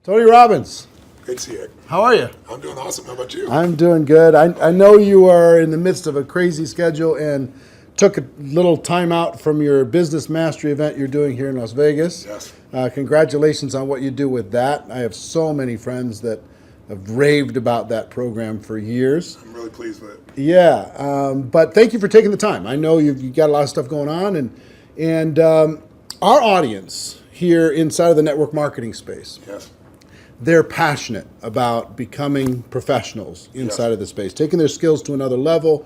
Tony Robbins, Great to see you. how are you? I'm doing awesome. How about you? I'm doing good. I know you are in the midst of a crazy schedule and took a little time out from your business mastery event you're doing here in Las Vegas. Yes. Congratulations on what you do with that. I have so many friends that have raved about that program for years. I'm really pleased with it. Yeah, but thank you for taking the time. I know you've got a lot of stuff going on, and our audience here inside of the network marketing space, Yes. they're passionate about becoming professionals inside Yes. of the space, taking their skills to another level.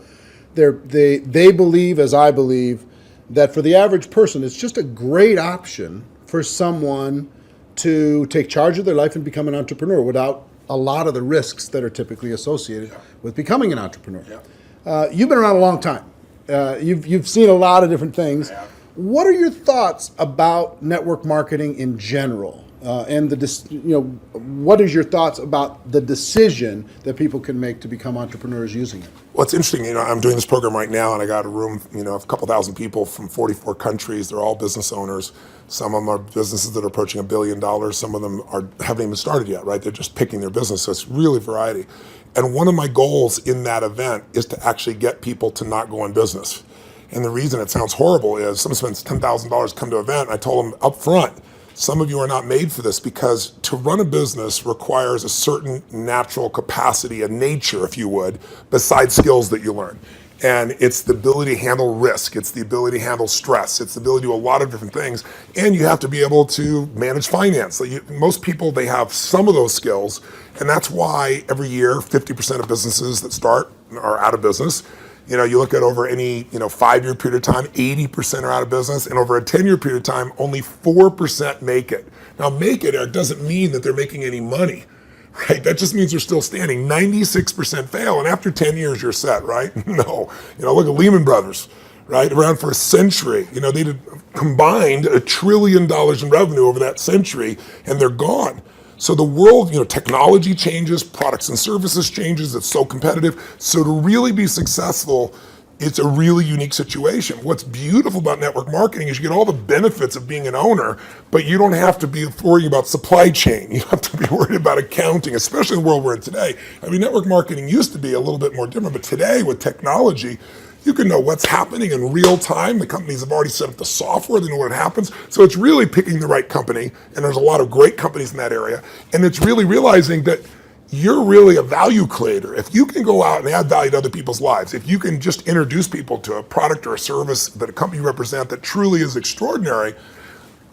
They believe, as I believe, that for the average person, it's just a great option for someone to take charge of their life and become an entrepreneur without a lot of the risks that are typically associated with becoming an entrepreneur. You've been around a long time. You've seen a lot of different things. I have. What are your thoughts about network marketing in general? And what is your thoughts about the decision that people can make to become entrepreneurs using it? Well, it's interesting. I'm doing this program right now, and I got a room, of a couple thousand people from 44 countries. They're all business owners. Some of them are businesses that are approaching $1 billion. Some of them haven't even started yet, right? They're just picking their business. So it's really variety. And one of my goals in that event is to actually get people to not go in business. And the reason it sounds horrible is someone spends $10,000 to come to an event. And I told them up front, some of you are not made for this because to run a business requires a certain natural capacity, a nature, if you would, besides skills that you learn. And it's the ability to handle risk. It's the ability to handle stress. It's the ability to do a lot of different things. And you have to be able to manage finance. Most people, they have some of those skills. And that's why every year, 50% of businesses that start are out of business. You look at over any 5-year period of time, 80% are out of business, and over a 10-year period of time, only 4% make it. Now, make it doesn't mean that they're making any money, right? That just means they're still standing. 96% fail, and after 10 years, you're set, right? No. Look at Lehman Brothers, right? Around for a century. They did combined $1 trillion in revenue over that century, and they're gone. So the world, technology changes, products and services changes, it's so competitive. So to really be successful, it's a really unique situation. What's beautiful about network marketing is you get all the benefits of being an owner, but you don't have to be worrying about supply chain. You don't have to be worried about accounting, especially in the world we're in today. Network marketing used to be a little bit more different, but today with technology, you can know what's happening in real time. The companies have already set up the software, they know what happens. So it's really picking the right company, and there's a lot of great companies in that area. And it's really realizing that you're really a value creator. If you can go out and add value to other people's lives, if you can just introduce people to a product or a service that a company you represent that truly is extraordinary,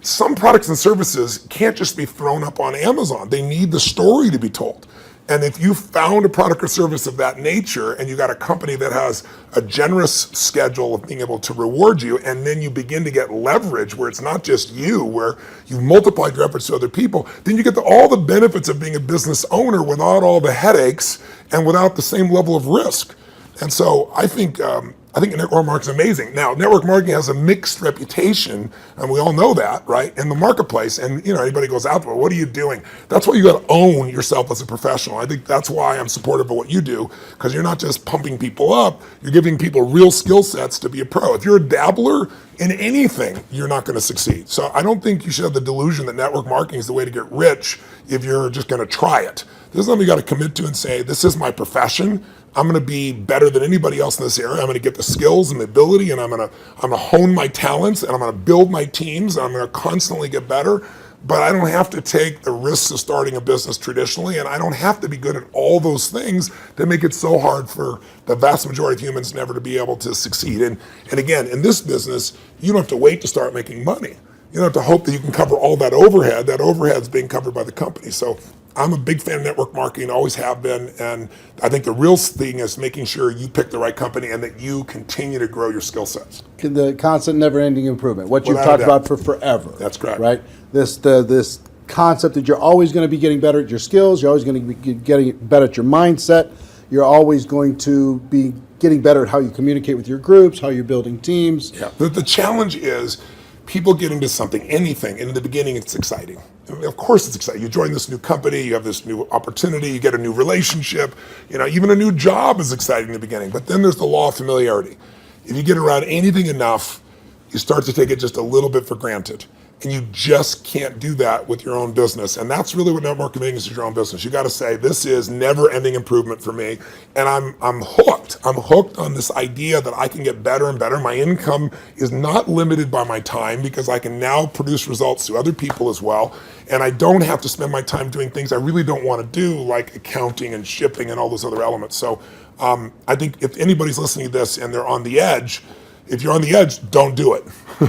some products and services can't just be thrown up on Amazon. They need the story to be told. And if you found a product or service of that nature and you got a company that has a generous schedule of being able to reward you, and then you begin to get leverage where it's not just you, where you've multiplied your efforts to other people, then you get all the benefits of being a business owner without all the headaches and without the same level of risk. And so I think network marketing is amazing. Now, network marketing has a mixed reputation, and we all know that, right, in the marketplace. And anybody goes out there, what are you doing? That's why you got to own yourself as a professional. I think that's why I'm supportive of what you do, because you're not just pumping people up, you're giving people real skill sets to be a pro. If you're a dabbler in anything, you're not going to succeed. So I don't think you should have the delusion that network marketing is the way to get rich if you're just going to try it. This is something you got to commit to and say, this is my profession. I'm going to be better than anybody else in this area. I'm going to get the skills and the ability, and I'm going to hone my talents, and I'm going to build my teams, and I'm going to constantly get better. But I don't have to take the risks of starting a business traditionally, and I don't have to be good at all those things that make it so hard for the vast majority of humans never to be able to succeed. And again, in this business, you don't have to wait to start making money. You don't have to hope that you can cover all that overhead. That overhead's being covered by the company. So I'm a big fan of network marketing, always have been, and I think the real thing is making sure you pick the right company and that you continue to grow your skill sets. The constant, never-ending improvement. What you've Without a talked doubt. about for forever. That's correct. Right? This concept that you're always going to be getting better at your skills. You're always going to be getting better at your mindset. You're always going to be getting better at how you communicate with your groups, how you're building teams. Yeah. The challenge is people get into something, anything, and in the beginning it's exciting. Of course it's exciting. You join this new company, you have this new opportunity, you get a new relationship, even a new job is exciting in the beginning. But then there's the law of familiarity. If you get around anything enough, you start to take it just a little bit for granted. And you just can't do that with your own business. And that's really what network marketing is, your own business. You got to say, this is never ending improvement for me. And I'm hooked. I'm hooked on this idea that I can get better and better. My income is not limited by my time because I can now produce results to other people as well. And I don't have to spend my time doing things I really don't want to do, like accounting and shipping and all those other elements. So I think if anybody's listening to this and they're on the edge, if you're on the edge, don't do it.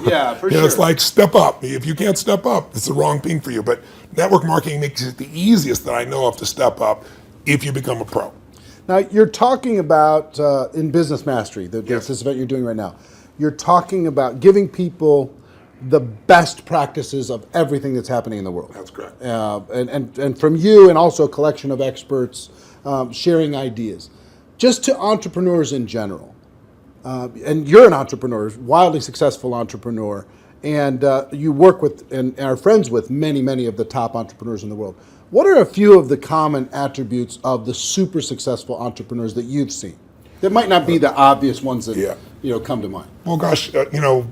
Yeah, for sure. It's like, step up. If you can't step up, it's the wrong thing for you. But network marketing makes it the easiest that I know of to step up if you become a pro. Now, you're talking about, in Business Mastery, Yes. this event you're doing right now, you're talking about giving people the best practices of everything that's happening in the world. That's correct. And from you and also a collection of experts sharing ideas. Just to entrepreneurs in general. And you're an entrepreneur, wildly successful entrepreneur, and you work with and are friends with many of the top entrepreneurs in the world. What are a few of the common attributes of the super successful entrepreneurs that you've seen? That might not be the obvious ones that come to mind. Well, gosh, I'll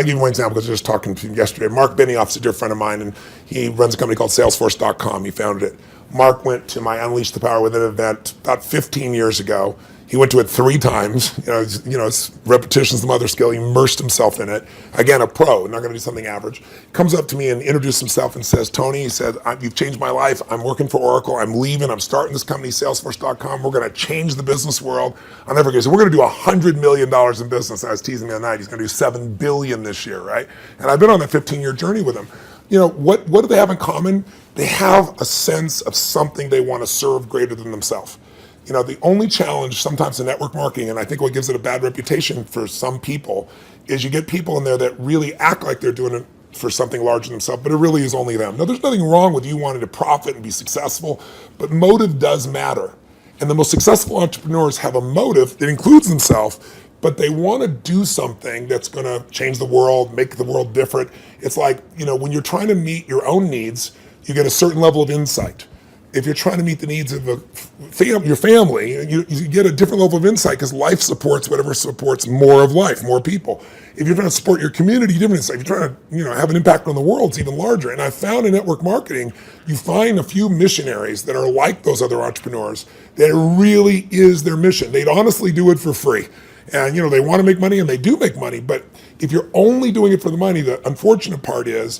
give you one example because I was just talking to him yesterday. Mark Benioff's a dear friend of mine, and he runs a company called Salesforce.com. He founded it. Mark went to my Unleash the Power Within event about 15 years ago. He went to it 3 times. It's repetition's the mother skill. He immersed himself in it. Again, a pro, not going to do something average. Comes up to me and introduces himself and says, Tony, he said, you've changed my life. I'm working for Oracle. I'm leaving. I'm starting this company, Salesforce.com. We're going to change the business world. I'll never forget. So we're going to do $100 million in business. I was teasing him the other night. He's going to do $7 billion this year, right? And I've been on that 15-year journey with him. What do they have in common? They have a sense of something they want to serve greater than themselves. The only challenge sometimes in network marketing, and I think what gives it a bad reputation for some people, is you get people in there that really act like they're doing it for something larger than themselves, but it really is only them. Now, there's nothing wrong with you wanting to profit and be successful, but motive does matter. And the most successful entrepreneurs have a motive that includes themselves, but they want to do something that's going to change the world, make the world different. It's like, when you're trying to meet your own needs, you get a certain level of insight. If you're trying to meet the needs of your family, you get a different level of insight because life supports whatever supports more of life, more people. If you're trying to support your community, different insight. If you're trying to have an impact on the world, it's even larger. And I found in network marketing, you find a few missionaries that are like those other entrepreneurs that it really is their mission. They'd honestly do it for free. And they want to make money and they do make money. But if you're only doing it for the money, the unfortunate part is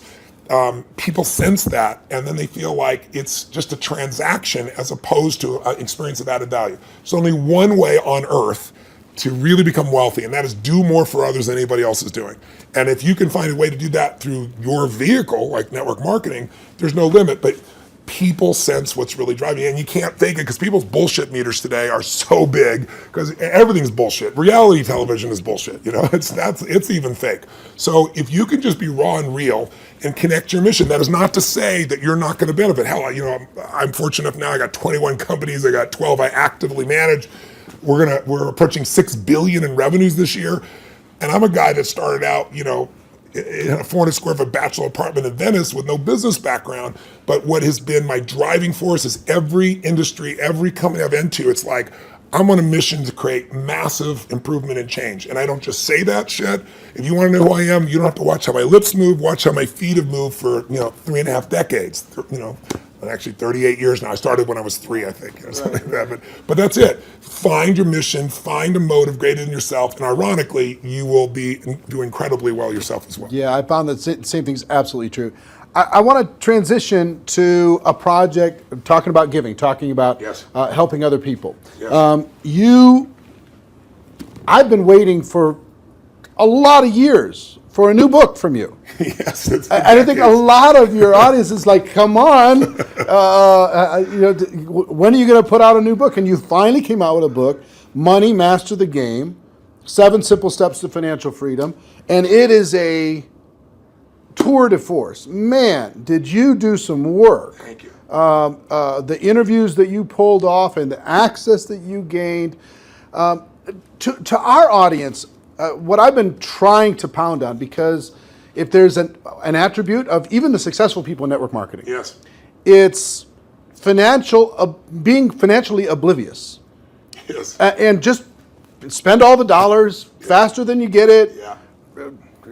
people sense that, and then they feel like it's just a transaction as opposed to an experience of added value. There's only one way on earth to really become wealthy, and that is do more for others than anybody else is doing. And if you can find a way to do that through your vehicle, like network marketing, there's no limit. But people sense what's really driving you, and you can't fake it because people's bullshit meters today are so big because everything's bullshit. Reality television is bullshit. It's even fake. So if you can just be raw and real and connect your mission, that is not to say that you're not going to benefit. Hell, I'm fortunate enough now. I got 21 companies. I got 12 I actively manage. We're approaching $6 billion in revenues this year, and I'm a guy that started out, in a 400 square foot bachelor apartment in Venice with no business background. But what has been my driving force is every industry, every company I've been to, it's like, I'm on a mission to create massive improvement and change. And I don't just say that shit. If you want to know who I am, you don't have to watch how my lips move, watch how my feet have moved for, 3.5 decades, actually 38 years now. I started when I was 3, I think, something like that. But that's it. Find your mission, find a motive greater than yourself, and ironically, you will do incredibly well yourself as well. Yeah, I found that same thing's absolutely true. I want to transition to a project talking about giving, talking about helping other people. Yes. I've been waiting for a lot of years for a new book from you. Yes, and I think a lot of your audience is like, come on, when are you going to put out a new book? And you finally came out with a book, Money, Master the Game, 7 Simple Steps to Financial Freedom. And it is a tour de force. Man, did you do some work. Thank you. The interviews that you pulled off and the access that you gained. To our audience, what I've been trying to pound on, because if there's an attribute of even the successful people in network marketing, Yes. it's being financially oblivious. Yes. And just spend all the dollars faster than you get it. Yeah.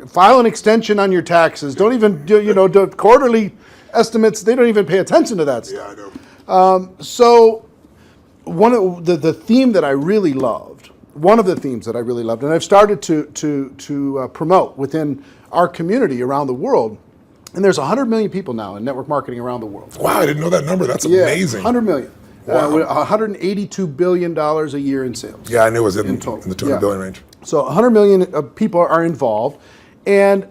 file an extension on your taxes. Don't even do quarterly estimates. They don't even pay attention to that stuff. Yeah, I know. So one of the theme that I really loved, one of the themes that I really loved, and I've started to promote within our community around the world, and there's 100 million people now in network marketing around the world. Wow, I didn't know that number. That's amazing. 100 million. Wow. $182 billion a year in sales. Yeah, I knew it was in total. the 200 billion range. So 100 million people are involved, and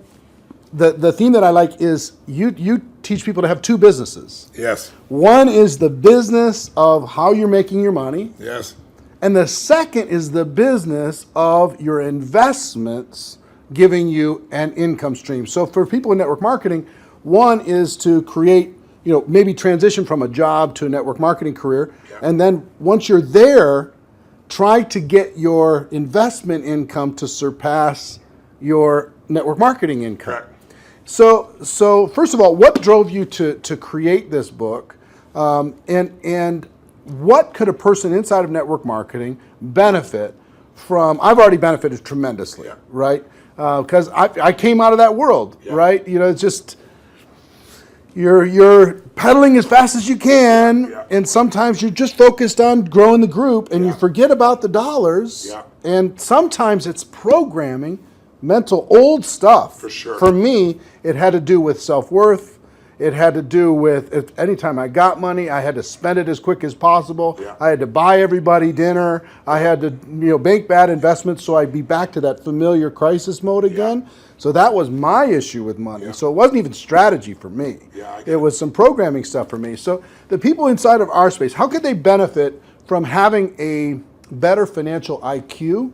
the theme that I like is you teach people to have two businesses. Yes. One is the business of how you're making your money, Yes. and the second is the business of your investments giving you an income stream. So for people in network marketing, one is to create, maybe transition from a job to a network marketing career, and then once you're there, try to get your investment income to surpass your network marketing income. Correct. So first of all, what drove you to create this book, and what could a person inside of network marketing benefit from? I've already benefited tremendously, right? Because I came out of that world, right? It's just you're pedaling as fast as you can, and sometimes you're just focused on growing the group, and you forget about the dollars. And sometimes it's programming, mental old stuff. For sure. For me, it had to do with self-worth. It had to do with anytime I got money, I had to spend it as quick as possible. I had to buy everybody dinner. I had to make bad investments so I'd be back to that familiar crisis mode again. So that was my issue with money. So it wasn't even strategy for me. It was some programming stuff for me. So the people inside of our space, how could they benefit from having a better financial IQ?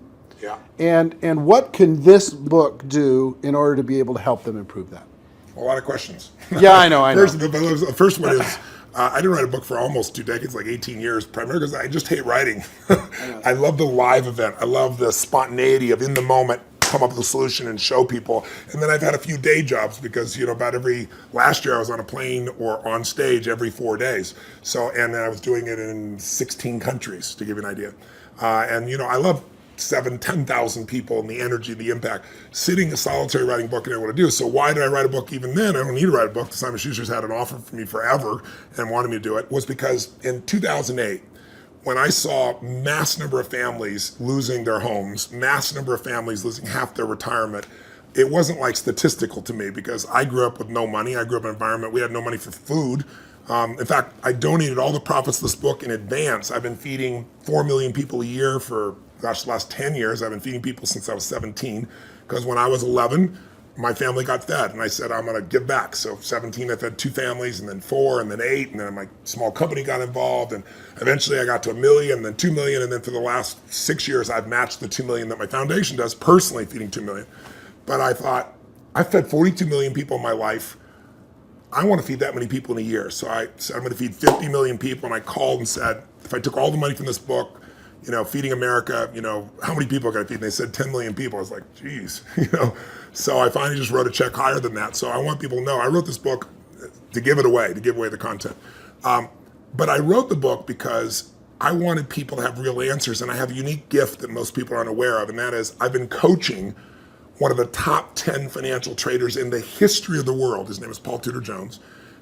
And what can this book do in order to be able to help them improve that? A lot of questions. Yeah, I know. The first one is, I didn't write a book for almost 2 decades, like 18 years, primarily because I just hate writing. I love the live event. I love the spontaneity of in the moment, come up with a solution and show people. And then I've had a few day jobs because, last year I was on a plane or on stage every 4 days. And then I was doing it in 16 countries, to give you an idea. I love 10,000 people and the energy, the impact. Sitting a solitary writing book, I didn't want to do. So why did I write a book even then? I don't need to write a book. Simon Schuster's had an offer for me forever and wanted me to do it. Was because in 2008, when I saw mass number of families losing their homes, mass number of families losing half their retirement, it wasn't like statistical to me because I grew up with no money. I grew up in an environment, we had no money for food. In fact, I donated all the profits of this book in advance. I've been feeding 4 million people a year for the last 10 years. I've been feeding people since I was 17, because when I was 11, my family got fed, and I said, I'm gonna give back. So 17, I fed 2 families, and then 4, and then 8, and then my small company got involved, and eventually I got to 1 million, and then 2 million, and then for the last 6 years, I've matched the 2 million that my foundation does, personally feeding 2 million. But I thought, I fed 42 million people in my life. I want to feed that many people in a year. So I said, I'm going to feed 50 million people, and I called and said, if I took all the money from this book, Feeding America, how many people can I feed? And they said 10 million people. I was like, geez, So I finally just wrote a check higher than that. So I want people to know I wrote this book to give it away, to give away the content. But I wrote the book because I wanted people to have real answers, and I have a unique gift that most people aren't aware of, and that is I've been coaching one of the top 10 financial traders in the history of the world. His name is Paul Tudor Jones,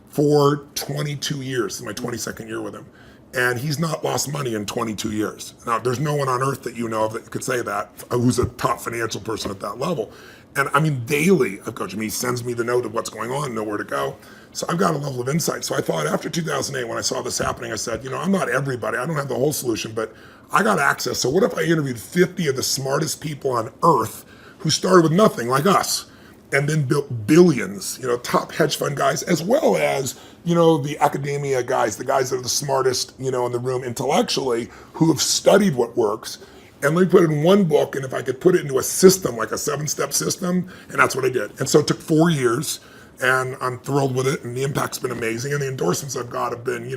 for 22 years. This is my 22nd year with him. And he's not lost money in 22 years. Now, there's no one on earth that you know of that could say that, who's a top financial person at that level. And I mean, daily, I've coached him. He sends me the note of what's going on, know where to go. So I've got a level of insight. So I thought after 2008, when I saw this happening, I said, I'm not everybody. I don't have the whole solution, but I got access. So what if I interviewed 50 of the smartest people on earth who started with nothing, like us, and then built billions, top hedge fund guys, as well as, the academia guys, the guys that are the smartest, in the room intellectually, who have studied what works. And let me put it in one book, and if I could put it into a system, like a 7-step system, and that's what I did. And so it took 4 years, and I'm thrilled with it, and the impact's been amazing. And the endorsements I've got have been,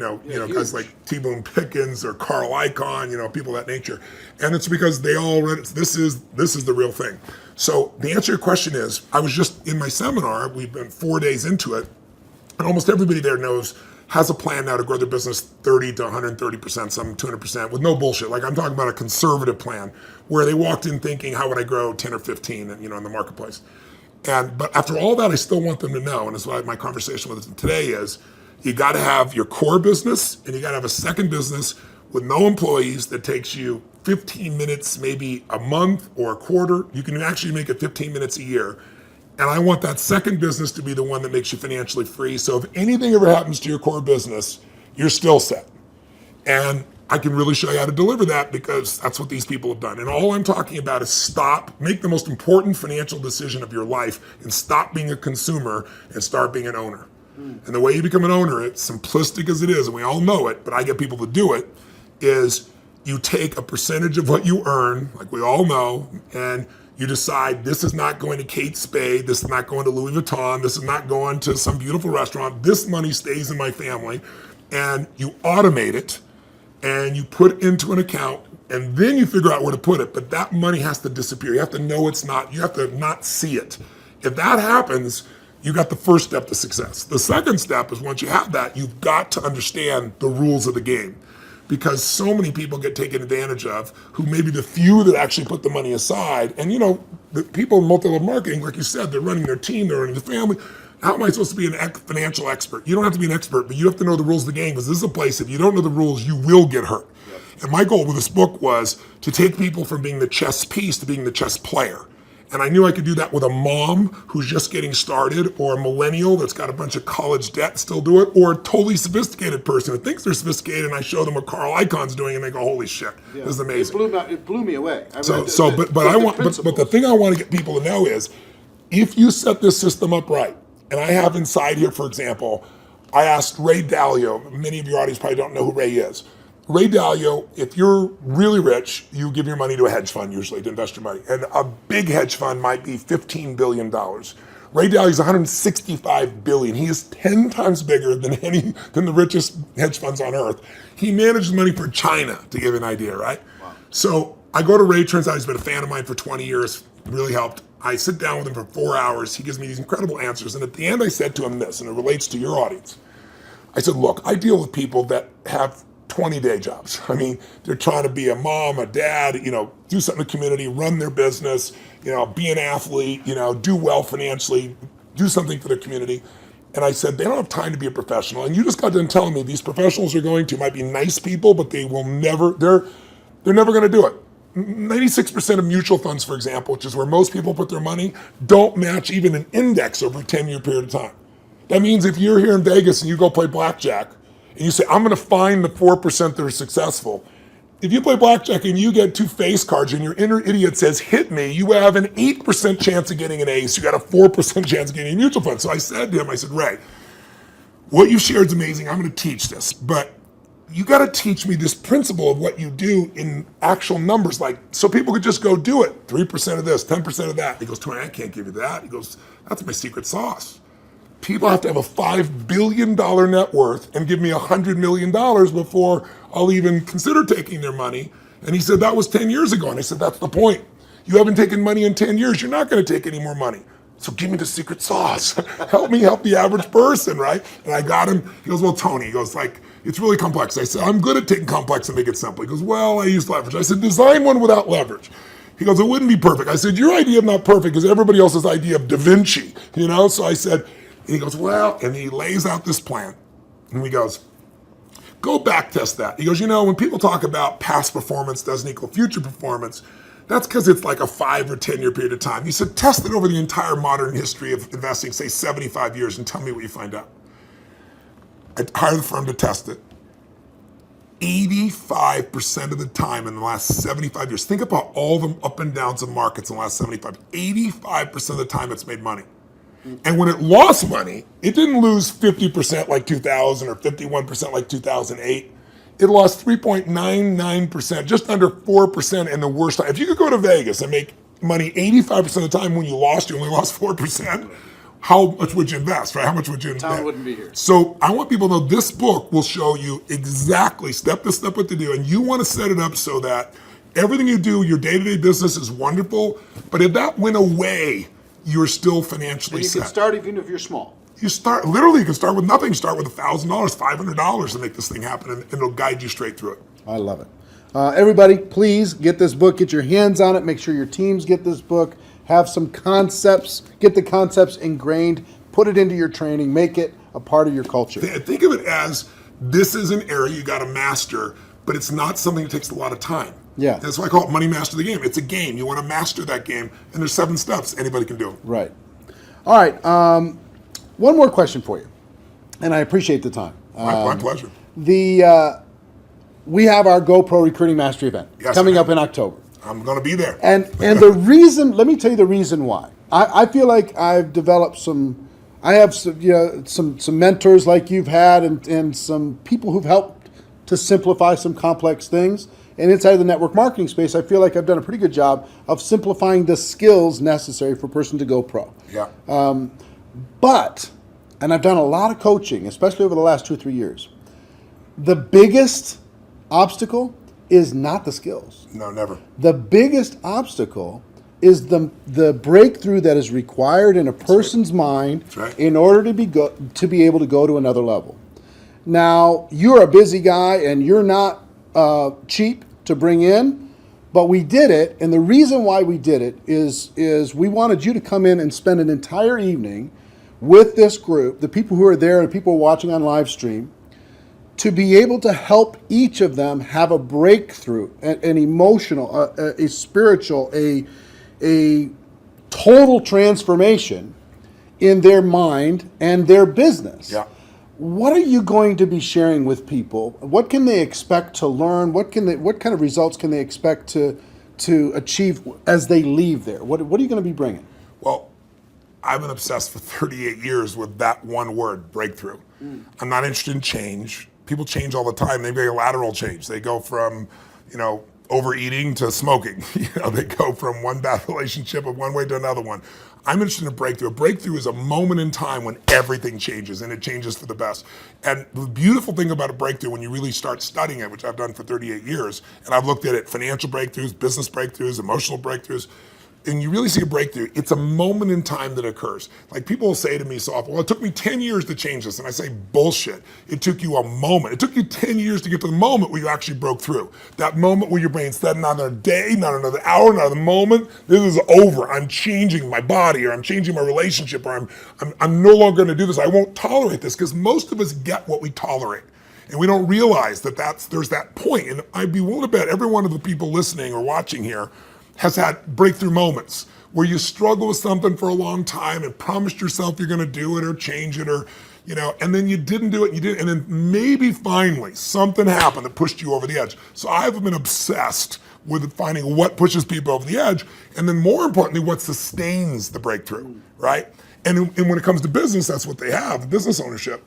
guys like T. Boone Pickens or Carl Icahn, people of that nature. And it's because they all read it. This is the real thing. So the answer to your question is, I was just in my seminar, we've been 4 days into it, and almost everybody there has a plan now to grow their business 30 to 130%, some 200%, with no bullshit. Like, I'm talking about a conservative plan where they walked in thinking, how would I grow 10 or 15, in the marketplace? But after all that, I still want them to know, and that's why my conversation with them today is, you got to have your core business, and you got to have a second business with no employees that takes you 15 minutes, maybe a month or a quarter. You can actually make it 15 minutes a year. And I want that second business to be the one that makes you financially free. So if anything ever happens to your core business, you're still set. And I can really show you how to deliver that, because that's what these people have done. And all I'm talking about is make the most important financial decision of your life, and stop being a consumer and start being an owner. And the way you become an owner, it's simplistic as it is, and we all know it, but I get people to do it, is you take a percentage of what you earn, like we all know, and you decide, this is not going to Kate Spade, this is not going to Louis Vuitton, this is not going to some beautiful restaurant, this money stays in my family, and you automate it, and you put it into an account, and then you figure out where to put it, but that money has to disappear. You have to know it's not, you have to not see it. If that happens, you got the first step to success. The second step is, once you have that, you've got to understand the rules of the game. Because so many people get taken advantage of, who may be the few that actually put the money aside. And the people in multi-level marketing, like you said, they're running their team, they're running the family. How am I supposed to be a financial expert? You don't have to be an expert, but you have to know the rules of the game, because this is a place, if you don't know the rules, you will get hurt. Yep. And my goal with this book was to take people from being the chess piece to being the chess player. And I knew I could do that with a mom who's just getting started, or a millennial that's got a bunch of college debt, still do it, or a totally sophisticated person who thinks they're sophisticated, and I show them what Carl Icahn's doing, and they go, "Holy shit, this is amazing." It blew me away. But the thing I want to get people to know is, if you set this system up right, and I have inside here, for example, I asked Ray Dalio. Many of your audience probably don't know who Ray is. Ray Dalio, if you're really rich, you give your money to a hedge fund usually to invest your money. And a big hedge fund might be $15 billion. Ray Dalio's $165 billion. He is 10 times bigger than the richest hedge funds on earth. He manages money for China, to give you an idea, right? Wow. So I go to Ray, turns out he's been a fan of mine for 20 years, really helped. I sit down with him for 4 hours. He gives me these incredible answers. And at the end, I said to him this, and it relates to your audience. I said, look, I deal with people that have 20-day jobs. I mean, they're trying to be a mom, a dad, do something in the community, run their business, be an athlete, do well financially, do something for their community. And I said, they don't have time to be a professional. And you just got done telling me these professionals might be nice people, but they're never going to do it. 96% of mutual funds, for example, which is where most people put their money, don't match even an index over a 10-year period of time. That means if you're here in Vegas and you go play blackjack, and you say, I'm going to find the 4% that are successful. If you play blackjack and you get 2 face cards and your inner idiot says, hit me, you have an 8% chance of getting an ace. You got a 4% chance of getting a mutual fund. So I said to him, Ray, what you shared is amazing. I'm going to teach this. But you got to teach me this principle of what you do in actual numbers, so people could just go do it. 3% of this, 10% of that. He goes, Tony, I can't give you that. He goes, that's my secret sauce. People have to have a $5 billion net worth and give me $100 million before I'll even consider taking their money. And he said, that was 10 years ago. And I said, that's the point. You haven't taken money in 10 years. You're not going to take any more money. So give me the secret sauce. Help me help the average person, right? And I got him. He goes, well, Tony, he goes, it's really complex. I said, I'm good at taking complex and make it simple. He goes, well, I use leverage. I said, design one without leverage. He goes, it wouldn't be perfect. I said, your idea of not perfect is everybody else's idea of Da Vinci, So I said, and he goes, well, and he lays out this plan. And he goes, go back test that. He goes, when people talk about past performance doesn't equal future performance, that's because it's like a 5 or 10 year period of time. He said, test it over the entire modern history of investing, say 75 years, and tell me what you find out. I hired the firm to test it. 85% of the time in the last 75 years, think about all the up and downs of markets in the last 85% of the time it's made money. And when it lost money, it didn't lose 50% like 2000 or 51% like 2008. It lost 3.99%, just under 4% in the worst time. If you could go to Vegas and make money 85% of the time when you only lost 4%, how much would you invest, right? How much would you invest? Town wouldn't be here. So I want people to know this book will show you exactly step by step what to do. And you want to set it up so that everything you do, your day-to-day business is wonderful. But if that went away, you're still financially set. You can start even if you're small. You can start with nothing. Start with $1,000, $500 to make this thing happen, and it'll guide you straight through it. I love it. Everybody, please get this book. Get your hands on it. Make sure your teams get this book. have some concepts, get the concepts ingrained, put it into your training, make it a part of your culture. Think of it as this is an area you got to master, but it's not something that takes a lot of time. Yeah. That's why I call it money master the game. It's a game. You want to master that game, and there's 7 steps. Anybody can do it. Right. All right. One more question for you, and I appreciate the time. My pleasure. We have our GoPro Recruiting Mastery event coming up in October. I'm going to be there. And the reason, let me tell you the reason why. I feel like I've developed I have some mentors like you've had and some people who've helped to simplify some complex things. And inside the network marketing space, I feel like I've done a pretty good job of simplifying the skills necessary for a person to go pro. Yeah. And I've done a lot of coaching, especially over the last 2 or 3 years. The biggest obstacle is not the skills. No, never. The biggest obstacle is the breakthrough that is required in a person's mind in order to be able to go to another level. Now, you're a busy guy and you're not cheap to bring in, but we did it, and the reason why we did it is we wanted you to come in and spend an entire evening with this group, the people who are there and people watching on live stream, to be able to help each of them have a breakthrough, an emotional, a spiritual, a total transformation in their mind and their business. Yeah. What are you going to be sharing with people? What can they expect to learn? What kind of results can they expect to achieve as they leave there? What are you going to be bringing? Well, I've been obsessed for 38 years with that one word, breakthrough. I'm not interested in change. People change all the time. They make a lateral change. They go from, overeating to smoking. They go from one bad relationship of one way to another one. I'm interested in a breakthrough. A breakthrough is a moment in time when everything changes, and it changes for the best. And the beautiful thing about a breakthrough, when you really start studying it, which I've done for 38 years, and I've looked at it, financial breakthroughs, business breakthroughs, emotional breakthroughs, and you really see a breakthrough, it's a moment in time that occurs. Like people will say to me so often, well, it took me 10 years to change this. And I say, bullshit. It took you a moment. It took you 10 years to get to the moment where you actually broke through. That moment where your brain said, not another day, not another hour, not another moment. This is over. I'm changing my body, or I'm changing my relationship, or I'm no longer gonna do this. I won't tolerate this, because most of us get what we tolerate. And we don't realize that there's that point. And I'd be willing to bet every one of the people listening or watching here has had breakthrough moments where you struggle with something for a long time and promised yourself you're going to do it or change it, or and then you didn't do it, and then maybe finally something happened that pushed you over the edge. So I've been obsessed with finding what pushes people over the edge, and then more importantly, what sustains the breakthrough, right? And when it comes to business, that's what they have, business ownership.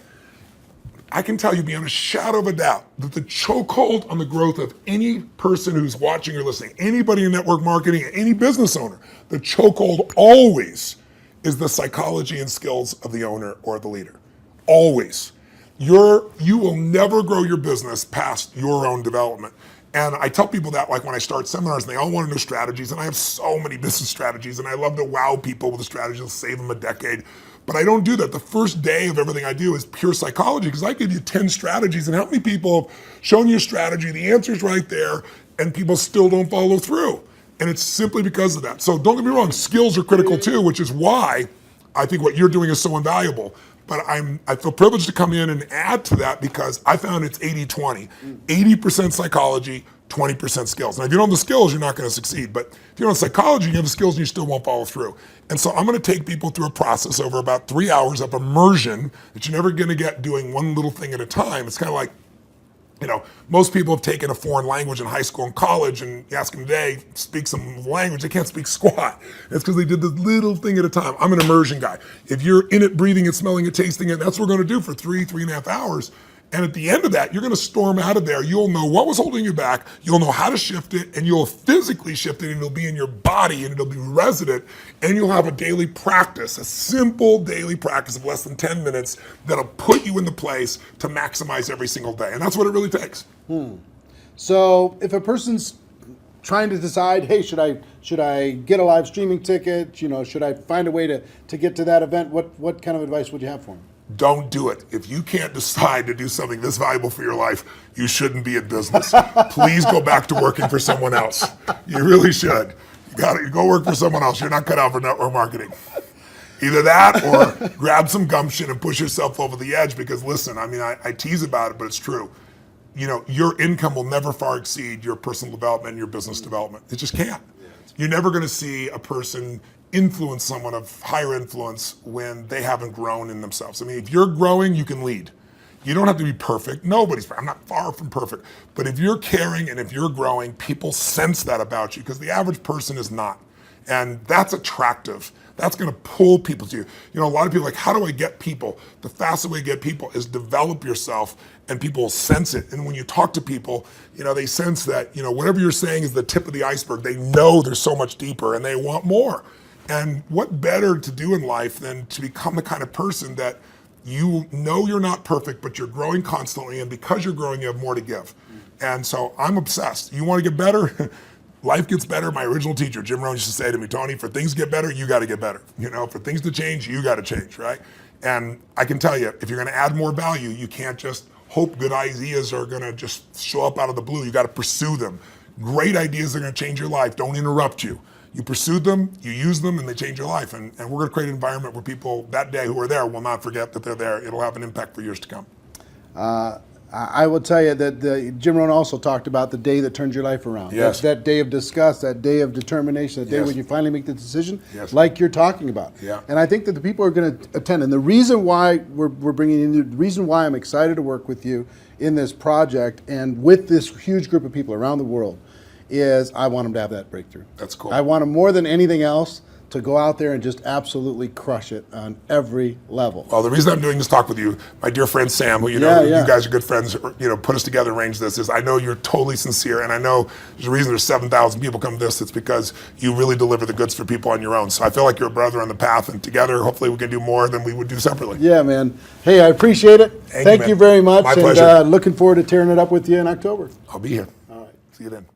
I can tell you beyond a shadow of a doubt that the chokehold on the growth of any person who's watching or listening, anybody in network marketing, any business owner, the chokehold always is the psychology and skills of the owner or the leader. Always. You will never grow your business past your own development. And I tell people that, like when I start seminars, and they all want to know strategies, and I have so many business strategies, and I love to wow people with the strategies that'll save them a decade. But I don't do that. The first day of everything I do is pure psychology, because I give you 10 strategies, and how many people have shown you a strategy, the answer's right there, and people still don't follow through. And it's simply because of that. So don't get me wrong, skills are critical too, which is why I think what you're doing is so invaluable. But I feel privileged to come in and add to that, because I found it's 80-20. 80% psychology, 20% skills. Now, if you don't have the skills, you're not going to succeed. But if you don't have psychology, you have the skills and you still won't follow through. And so I'm going to take people through a process over about 3 hours of immersion that you're never going to get doing one little thing at a time. It's kind of like, most people have taken a foreign language in high school and college, and you ask them today, speak some language, they can't speak squat. It's because they did this little thing at a time. I'm an immersion guy. If you're in it, breathing it, smelling it, tasting it, that's what we're going to do for 3.5 hours. And at the end of that, you're going to storm out of there. You'll know what was holding you back. You'll know how to shift it, and you'll physically shift it, and it'll be in your body, and it'll be resident, and you'll have a daily practice, a simple daily practice of less than 10 minutes that'll put you in the place to maximize every single day. And that's what it really takes. So if a person's trying to decide, hey, should I get a live streaming ticket? Should I find a way to get to that event? What kind of advice would you have for them? Don't do it. If you can't decide to do something this valuable for your life, you shouldn't be in business. Please go back to working for someone else. You really should. Gotta go work for someone else. You're not cut out for network marketing. Either that or grab some gumption and push yourself over the edge, because listen, I mean, I tease about it, but it's true. You know, your income will never far exceed your personal development and your business development. It just can't. You're never going to see a person influence someone of higher influence when they haven't grown in themselves. I mean, if you're growing, you can lead. You don't have to be perfect. Nobody's, I'm not far from perfect. But if you're caring and if you're growing, people sense that about you, because the average person is not. And that's attractive. That's going to pull people to you. You know, a lot of people are like, how do I get people? The fastest way to get people is develop yourself, and people will sense it. And when you talk to people, you know, they sense that, you know, whatever you're saying is the tip of the iceberg. They know there's so much deeper and they want more. And what better to do in life than to become the kind of person that you know you're not perfect, but you're growing constantly, and because you're growing, you have more to give. And so I'm obsessed. You want to get better? Life gets better. My original teacher, Jim Rohn, used to say to me, Tony, for things to get better, you got to get better. You know, for things to change, you got to change, right? And I can tell you, if you're going to add more value, you can't just hope good ideas are going to just show up out of the blue. You got to pursue them. Great ideas are going to change your life. Don't interrupt you. You pursue them, you use them, and they change your life. And we're going to create an environment where people that day who are there will not forget that they're there. It'll have an impact for years to come. I will tell you that Jim Rohn also talked about the day that turns your life around. Yes. That day of disgust, that day of determination, that day Yes. when you finally make the decision, Yes. like you're talking about. Yeah. And I think that the people are going to attend. And the reason why we're bringing in, the reason why I'm excited to work with you in this project and with this huge group of people around the world is I want them to have that breakthrough. That's cool. I want them more than anything else to go out there and just absolutely crush it on every level. Well, the reason I'm doing this talk with you, my dear friend Sam, who you guys are good friends, you know, put us together, arranged this, is I know you're totally sincere, and I know there's a reason there's 7,000 people come to this. It's because you really deliver the goods for people on your own. So I feel like you're a brother on the path, and together, hopefully, we can do more than we would do separately. Yeah, man. Hey, I appreciate it. Thank you man. very much. My and pleasure. Looking forward to tearing it up with you in October. I'll be here. All right. See you then.